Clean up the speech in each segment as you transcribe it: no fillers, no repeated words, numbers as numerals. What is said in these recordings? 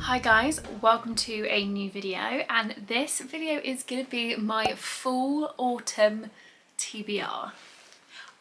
Hi guys, welcome to a new video, and this video is going to be my full autumn TBR.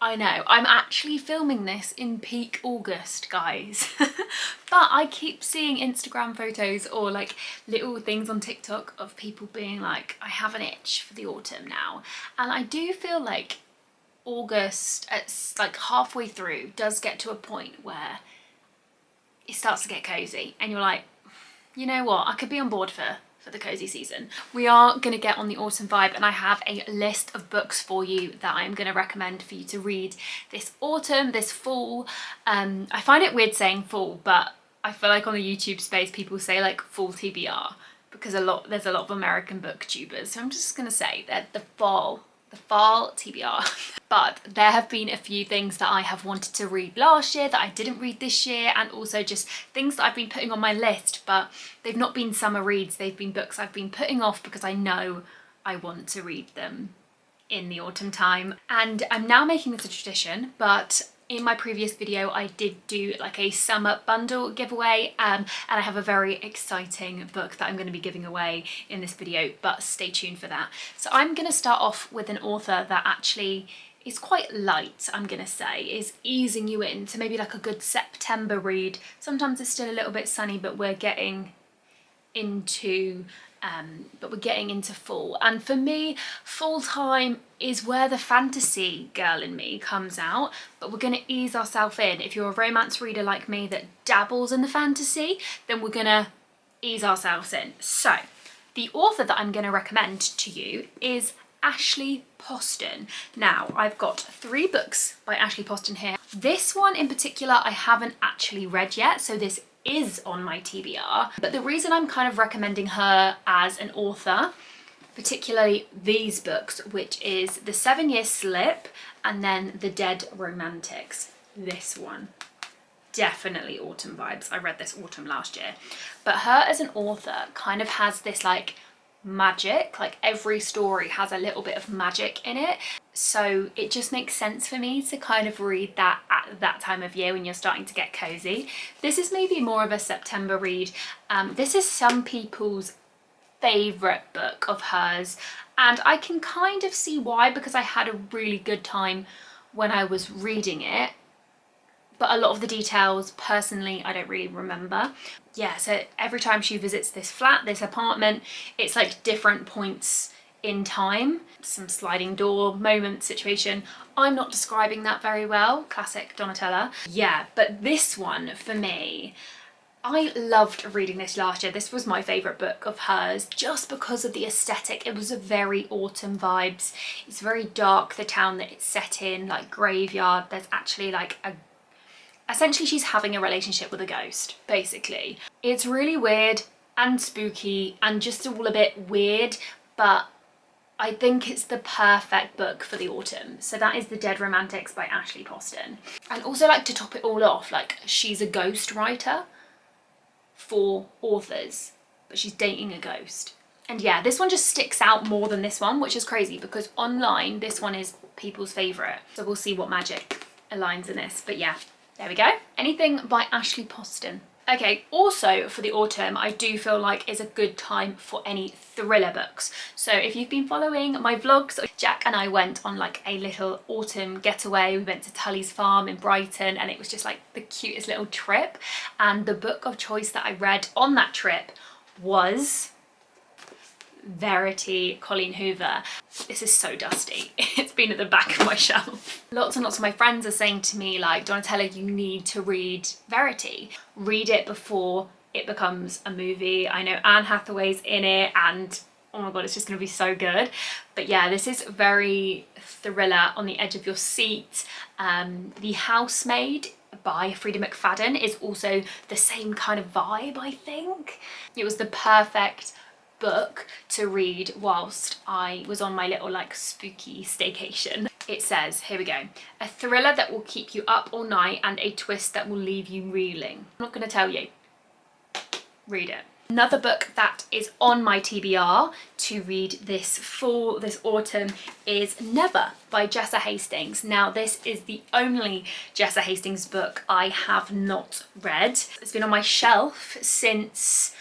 I know, I'm actually filming this in peak August, guys. But I keep seeing Instagram photos or like little things on TikTok of people being like, I have an itch for the autumn now. And I do feel like August, it's like halfway through, does get to a point where it starts to get cozy and you're like, you know what, I could be on board for the cozy season. We are going to get on the autumn vibe, and I have a list of books for you that I'm going to recommend for you to read this autumn, this fall. I find it weird saying fall, but I feel like on the YouTube space people say like fall TBR because there's a lot of American booktubers, so I'm just going to say that the fall TBR. But there have been a few things that I have wanted to read last year that I didn't read this year, and also just things that I've been putting on my list, but they've not been summer reads, they've been books I've been putting off because I know I want to read them in the autumn time. And I'm now making this a tradition, but in my previous video I did do like a summer bundle giveaway, and I have a very exciting book that I'm going to be giving away in this video, but stay tuned for that. So I'm going to start off with an author that actually is quite light, I'm going to say, is easing you into maybe like a good September read. Sometimes it's still a little bit sunny, but we're getting into fall. And for me, fall time is where the fantasy girl in me comes out, but we're going to ease ourselves in. If you're a romance reader like me that dabbles in the fantasy, then we're going to ease ourselves in. So the author that I'm going to recommend to you is Ashley Poston. Now, I've got 3 books by Ashley Poston here. This one in particular I haven't actually read yet, so this is on my TBR. But the reason I'm kind of recommending her as an author, particularly these books, which is The 7-Year Slip and then The Dead Romantics. This one, definitely autumn vibes. I read this autumn last year. But her as an author kind of has this like magic, like every story has a little bit of magic in it, so it just makes sense for me to kind of read that at that time of year when you're starting to get cozy. This is maybe more of a September read. This is some people's favorite book of hers, and I can kind of see why, because I had a really good time when I was reading it, but a lot of the details personally I don't really remember. Yeah, so every time she visits this flat, this apartment, it's like different points in time, some sliding door moment situation. I'm not describing that very well, classic Donatella. Yeah, but this one for me, I loved reading this last year. This was my favourite book of hers just because of the aesthetic. It was a very autumn vibes. It's very dark, the town that it's set in, like graveyard. There's actually like essentially she's having a relationship with a ghost, basically. It's really weird and spooky and just all a bit weird, but I think it's the perfect book for the autumn. So that is The Dead Romantics by Ashley Poston. And also, like, to top it all off, like, she's a ghost writer for authors, but she's dating a ghost. And yeah, this one just sticks out more than this one, which is crazy because online this one is people's favourite. So we'll see what magic aligns in this, but yeah. There we go. Anything by Ashley Poston. Okay, also for the autumn, I do feel like is a good time for any thriller books. So if you've been following my vlogs, Jack and I went on like a little autumn getaway. We went to Tully's farm in Brighton, and it was just like the cutest little trip. And the book of choice that I read on that trip was Verity, Colleen Hoover. This is so dusty. It's been at the back of my shelf. Lots and lots of my friends are saying to me like, Donatella, you need to read Verity. Read it before it becomes a movie. I know Anne Hathaway's in it and oh my god, it's just gonna be so good. But yeah, this is very thriller, on the edge of your seat. The Housemaid by Frida McFadden is also the same kind of vibe, I think. It was the perfect book to read whilst I was on my little like spooky staycation. It says, here we go, a thriller that will keep you up all night and a twist that will leave you reeling. I'm not going to tell you. Read it. Another book that is on my TBR to read this fall, this autumn, is Never by Jessa Hastings. Now this is the only Jessa Hastings book I have not read. It's been on my shelf since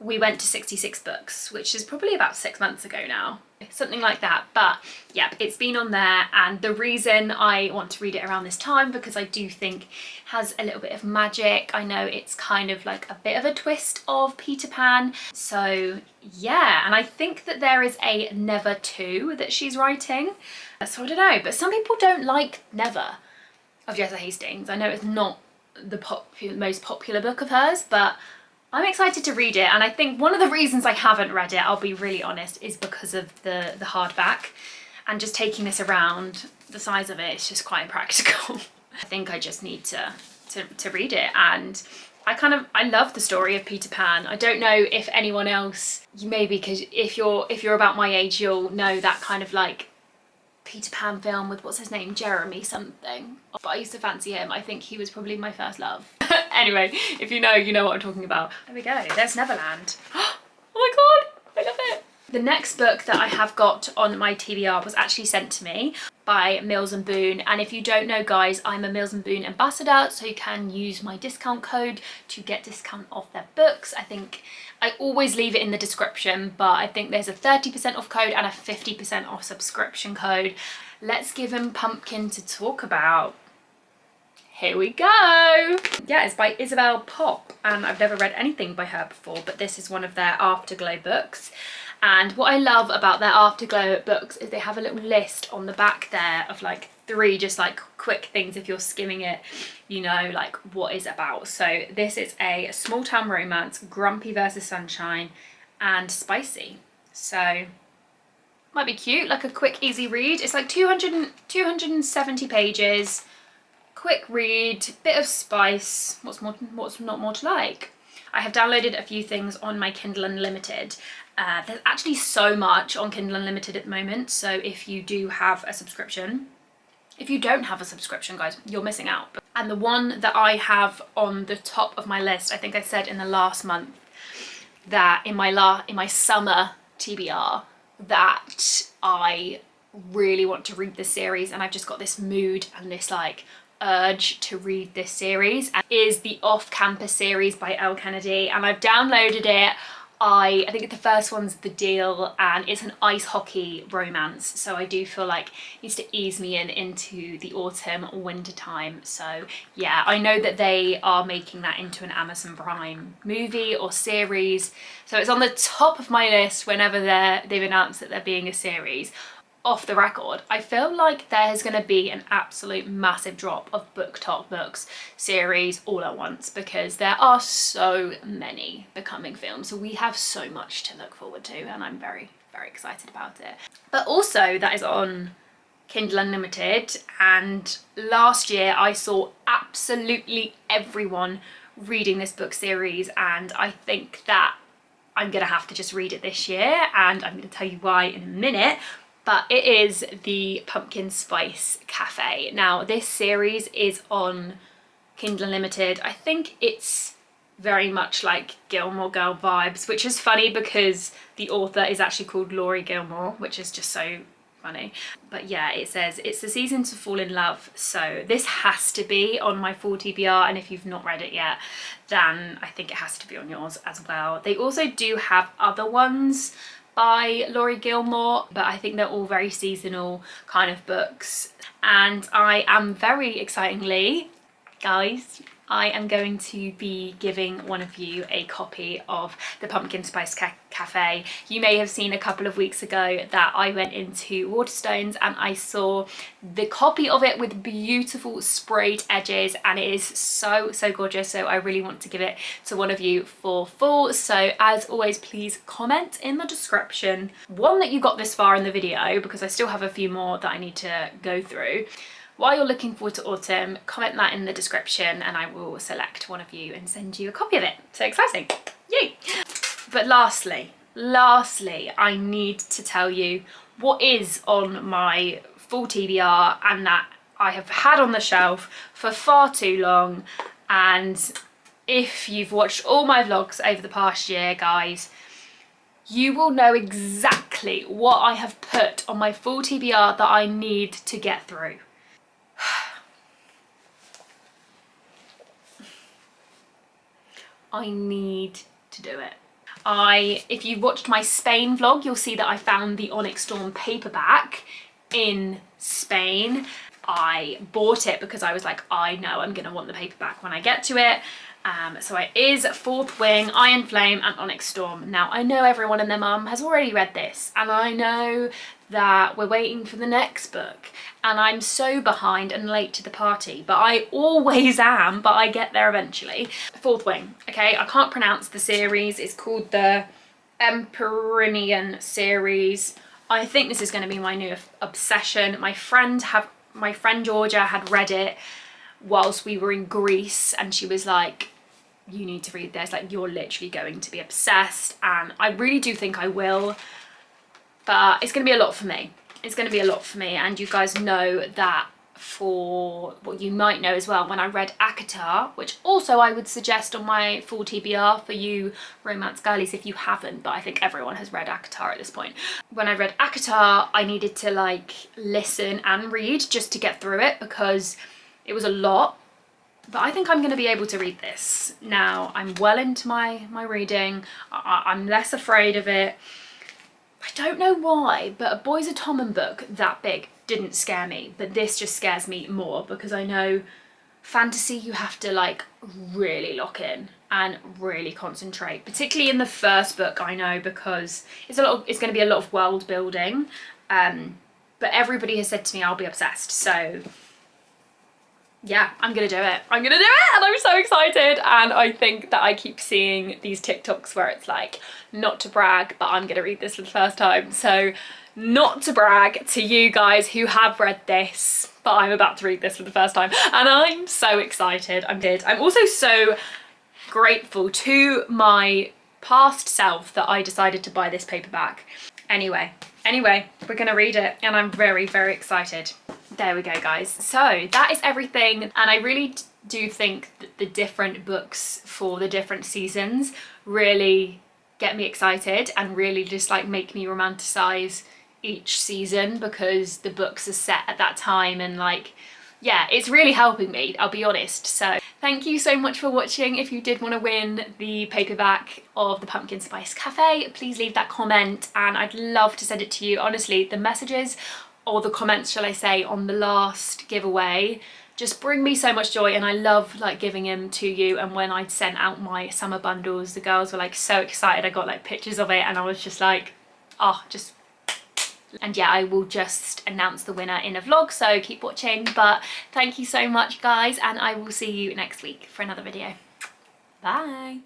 we went to 66 books, which is probably about 6 months ago now, something like that. But yeah, it's been on there, and the reason I want to read it around this time, because I do think it has a little bit of magic. I know it's kind of like a bit of a twist of Peter Pan, so yeah. And I think that there is a Never 2 that she's writing, so I don't know, but some people don't like Never of Jessa Hastings. I know it's not the most popular book of hers, but I'm excited to read it. And I think one of the reasons I haven't read it, I'll be really honest, is because of the hardback, and just taking this around, the size of it, it's just quite impractical. I think I just need to read it. And I love the story of Peter Pan. I don't know if anyone else, maybe because if you're about my age, you'll know that kind of like Peter Pan film with, what's his name, Jeremy something, but I used to fancy him. I think he was probably my first love. Anyway, if you know, you know what I'm talking about. There we go, there's Neverland. Oh my god, I love it. The next book that I have got on my TBR was actually sent to me by Mills Boon, and if you don't know, guys, I'm a Mills Boon ambassador, so you can use my discount code to get discount off their books. I think I always leave it in the description, but I think there's a 30% off code and a 50% off subscription code. Let's give him Pumpkin to talk about. Here we go. Yeah, it's by Isabel Pop, and I've never read anything by her before, but this is one of their Afterglow books. And what I love about their Afterglow books is they have a little list on the back there of like 3 just like quick things, if you're skimming it, you know, like what it's about. So this is a small town romance, grumpy versus sunshine, and spicy. So might be cute, like a quick easy read. It's like 270 pages, quick read, bit of spice. What's not more to like? I have downloaded a few things on my Kindle Unlimited. There's actually so much on Kindle Unlimited at the moment, so if you do have a subscription, if you don't have a subscription, guys, you're missing out. And the one that I have on the top of my list, I think I said in the last month that in my summer TBR that I really want to read this series, and I've just got this mood and this like urge to read this series, and is the Off Campus series by Elle Kennedy, and I've downloaded it. I think the first one's The Deal, and it's an ice hockey romance, so I do feel like it needs to ease me into the autumn winter time. So yeah, I know that they are making that into an Amazon Prime movie or series, so it's on the top of my list whenever they've announced that they're being a series. Off the record, I feel like there's going to be an absolute massive drop of BookTok books series all at once, because there are so many becoming films, so we have so much to look forward to, and I'm very, very excited about it. But also that is on Kindle Unlimited, and last year I saw absolutely everyone reading this book series, and I think that I'm gonna have to just read it this year, and I'm gonna tell you why in a minute. But it is the Pumpkin Spice Cafe. Now, this series is on Kindle Unlimited. I think it's very much like Gilmore Girl vibes, which is funny because the author is actually called Laurie Gilmore, which is just so funny. But yeah, it says it's the season to fall in love. So this has to be on my full TBR, and if you've not read it yet, then I think it has to be on yours as well. They also do have other ones by Laurie Gilmore, but I think they're all very seasonal kind of books. And I am very excitingly, guys, I am going to be giving one of you a copy of the Pumpkin Spice Cafe. You may have seen a couple of weeks ago that I went into Waterstones and I saw the copy of it with beautiful sprayed edges, and it is so, so gorgeous. So I really want to give it to one of you for full. So as always, please comment in the description one that you got this far in the video, because I still have a few more that I need to go through. While you're looking forward to autumn, comment that in the description and I will select one of you and send you a copy of it. So exciting, yay! But lastly, I need to tell you what is on my full TBR and that I have had on the shelf for far too long. And if you've watched all my vlogs over the past year, guys, you will know exactly what I have put on my full TBR that I need to get through. I need to do it. If you watched my Spain vlog, you'll see that I found the Onyx Storm paperback in Spain. I bought it because I was like, I know I'm gonna want the paperback when I get to it. So it is Fourth Wing, Iron Flame and Onyx Storm. Now I know everyone and their mum has already read this, and I know that we're waiting for the next book, and I'm so behind and late to the party, but I always am, but I get there eventually. Fourth Wing, okay, I can't pronounce the series. It's called the Empyrean series. I think this is going to be my new obsession. My friend Georgia had read it whilst we were in Greece, and she was like, you need to read this, like you're literally going to be obsessed, and I really do think I will, but it's going to be a lot for me. It's going to be a lot for me, and you guys know that. For what you might know as well, when I read ACOTAR, which also I would suggest on my full TBR for you romance girlies if you haven't, but I think everyone has read ACOTAR at this point. When I read ACOTAR, I needed to like listen and read just to get through it because it was a lot, but I think I'm going to be able to read this. Now I'm well into my reading. I'm less afraid of it. I don't know why, but a Boys of Tommen book that big didn't scare me, but this just scares me more because I know fantasy you have to like really lock in and really concentrate, particularly in the first book. I know because it's going to be a lot of world building, but everybody has said to me I'll be obsessed, so yeah, I'm gonna do it. I'm gonna do it, and I'm so excited. And I think that I keep seeing these TikToks where it's like, not to brag, but I'm gonna read this for the first time. So not to brag to you guys who have read this, but I'm about to read this for the first time, and I'm so excited. I'm also so grateful to my past self that I decided to buy this paperback. Anyway, we're gonna read it, and I'm very, very excited. There we go, guys. So that is everything, and I really do think that the different books for the different seasons really get me excited and really just like make me romanticize each season because the books are set at that time, and like, yeah, it's really helping me, I'll be honest. So thank you so much for watching. If you did want to win the paperback of the Pumpkin Spice Cafe, please leave that comment and I'd love to send it to you. Honestly, the messages or the comments, shall I say, on the last giveaway just bring me so much joy, and I love like giving them to you. And when I sent out my summer bundles, the girls were like so excited. I got like pictures of it and I was just like, oh, just. And yeah, I will just announce the winner in a vlog, so keep watching. But thank you so much, guys, and I will see you next week for another video. Bye.